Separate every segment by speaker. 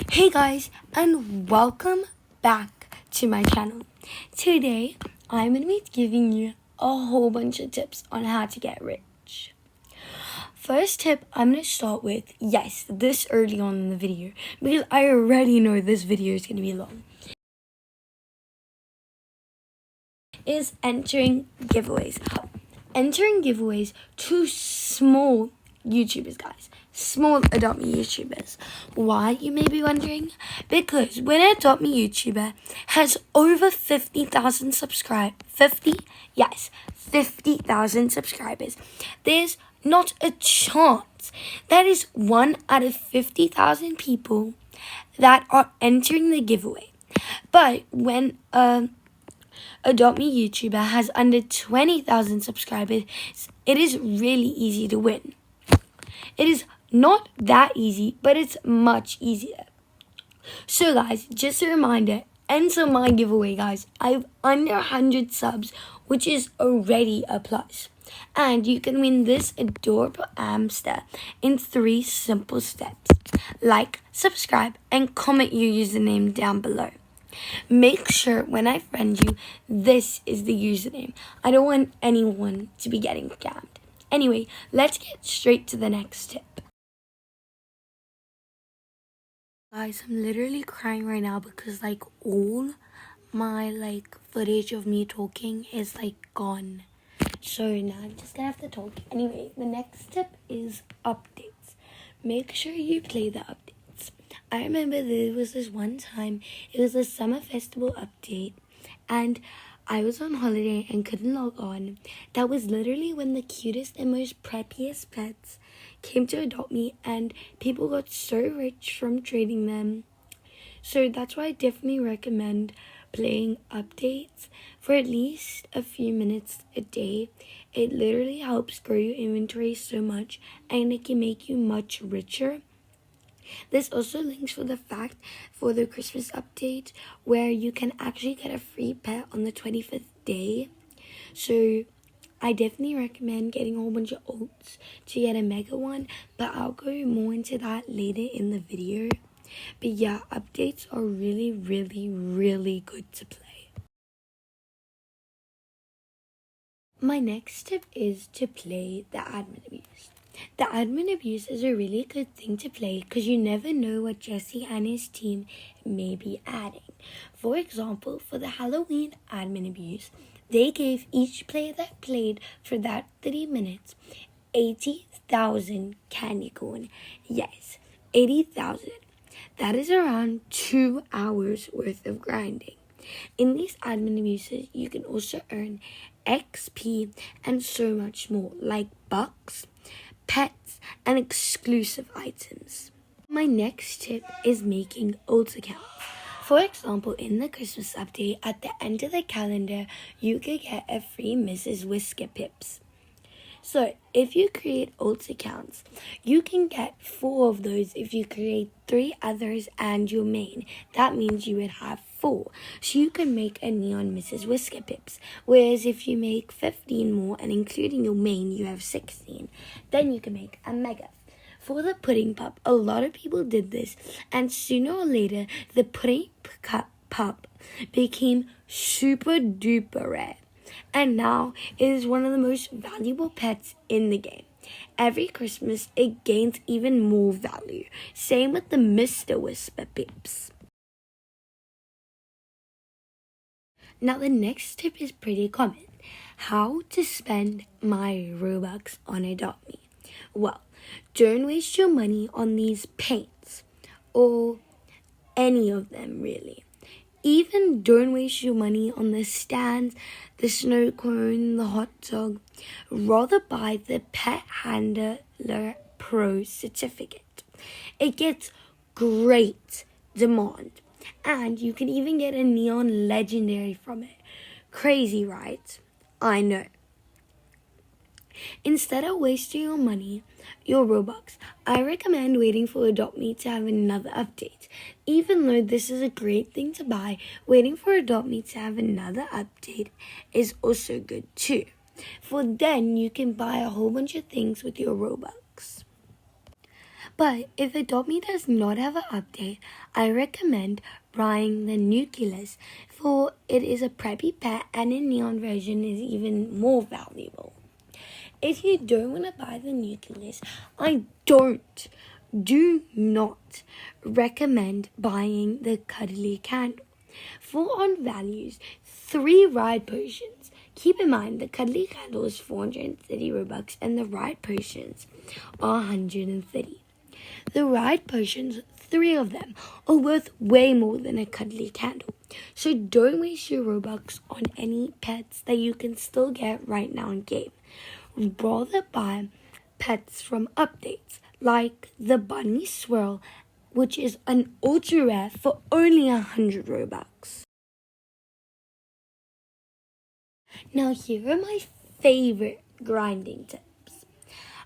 Speaker 1: Hey guys, and welcome back to my channel. Today, I'm going to be giving you a whole bunch of tips on how to get rich. First tip I'm going to start with, yes, this early on in the video, because I already know this video is going to be long, is entering giveaways. Entering giveaways to small YouTubers, guys. Small Adopt Me YouTubers. Why, you may be wondering? Because when an Adopt Me YouTuber has over 50,000 subscribers, 50,000 subscribers, there's not a chance. That is 1 out of 50,000 people that are entering the giveaway. But when Adopt Me YouTuber has under 20,000 subscribers, it is really easy to win. It is not that easy, but it's much easier. So guys, just a reminder, enter my giveaway, guys. I have under 100 subs, which is already a plus. And you can win this adorable hamster in 3 simple steps. Like, subscribe, and comment your username down below. Make sure when I friend you, this is the username. I don't want anyone to be getting scammed. Anyway, let's get straight to the next tip. Guys, I'm literally crying right now because all my footage of me talking is gone. So now I'm just gonna have to talk. Anyway, the next tip is updates. Make sure you play the updates. I remember there was this one time, it was a summer festival update, and I was on holiday and couldn't log on. That was literally when the cutest and most preppiest pets came to adopt me, and people got so rich from trading them. So that's why I definitely recommend playing updates for at least a few minutes a day. It literally helps grow your inventory so much, and it can make you much richer. This also links for the fact for the Christmas update where you can actually get a free pet on the 25th day. So I definitely recommend getting a whole bunch of oats to get a mega one, but I'll go more into that later in the video. But yeah, updates are really, really, really good to play. My next tip is to play the admin abuse. The admin abuse is a really good thing to play because you never know what Jesse and his team may be adding. For example, for the Halloween admin abuse, they gave each player that played for that 30 minutes 80,000 candy corn. Yes, 80,000. That is around 2 hours worth of grinding. In these admin abuses, you can also earn XP and so much more, like bucks, pets, and exclusive items. My next tip is making ult accounts. For example, in the Christmas update, at the end of the calendar, you could get a free Mrs. Whisker Pips. So, if you create ult accounts, you can get 4 of those if you create 3 others and your main. That means you would have 4. So you can make a neon Mrs. Whisker Pips. Whereas if you make 15 more and including your main, you have 16. Then you can make a mega. For the pudding pup, a lot of people did this, and sooner or later, the pudding pup became super duper rare. And now it is one of the most valuable pets in the game. Every Christmas, it gains even more value. Same with the Mr. Whisper Pips. Now the next tip is pretty common. How to spend my Robux on Adopt Me. Well, don't waste your money on these paints or any of them really. Even don't waste your money on the stands, the snow cone, the hot dog. Rather buy the Pet Handler Pro certificate. It gets great demand, and you can even get a neon legendary from it. Crazy, right? I know. Instead of wasting your money, your Robux, I recommend waiting for Adopt Me to have another update. Even though this is a great thing to buy, waiting for Adopt Me to have another update is also good too. For then you can buy a whole bunch of things with your Robux. But if Adopt Me does not have an update, I recommend buying the Nucleus, for it is a preppy pet and a neon version is even more valuable. If you don't want to buy the Nucleus, do not recommend buying the Cuddly Candle. For on values, 3 ride potions. Keep in mind the Cuddly Candle is 430 Robux and the ride potions are 130. The ride potions, 3 of them, are worth way more than a Cuddly Candle. So don't waste your Robux on any pets that you can still get right now in game. Rather buy pets from updates like the Bunny Swirl, which is an ultra rare for only 100 Robux. Now here are my favorite grinding tips.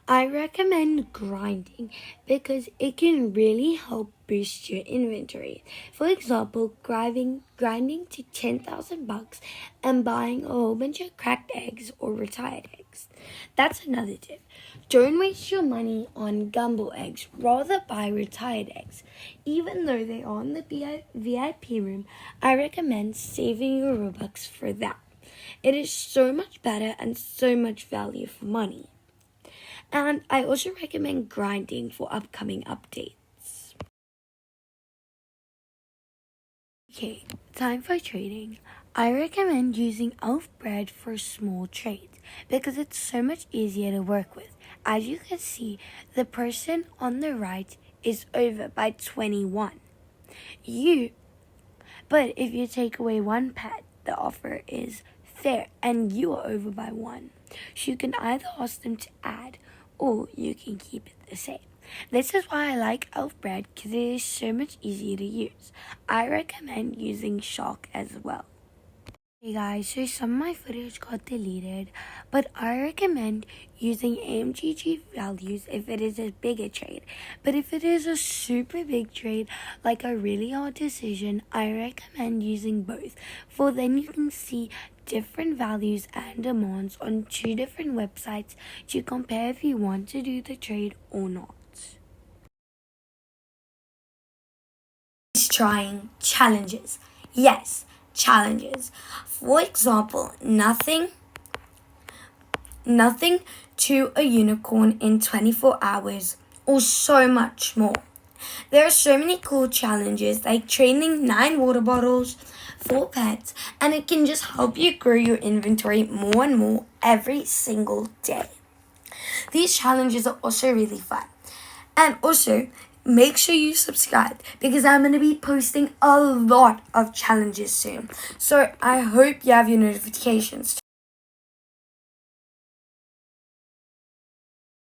Speaker 1: I recommend grinding because it can really help boost your inventory. For example, grinding to 10,000 bucks and buying a whole bunch of cracked eggs or retired eggs. That's another tip. Don't waste your money on gumbo eggs. Rather buy retired eggs. Even though they are in the VIP room, I recommend saving your Robux for that. It is so much better and so much value for money. And I also recommend grinding for upcoming updates. Okay, time for trading. I recommend using Elf Bread for small trades because it's so much easier to work with. As you can see, the person on the right is over by 21. But if you take away one pet, the offer is fair and you are over by 1. So you can either ask them to add or you can keep it the same. This is why I like Elf Bread because it is so much easier to use. I recommend using Shark as well. Hey guys, so some of my footage got deleted, but I recommend using AMGG values if it is a bigger trade. But if it is a super big trade, like a really hard decision, I recommend using both. For then you can see different values and demands on 2 different websites to compare if you want to do the trade or not. Trying challenges. Yes, challenges. For example, nothing to a unicorn in 24 hours or so much more. There are so many cool challenges like trading 9 water bottles for pets, and it can just help you grow your inventory more and more every single day. These challenges are also really fun. And also, make sure you subscribe because I'm going to be posting a lot of challenges soon. So I hope you have your notifications.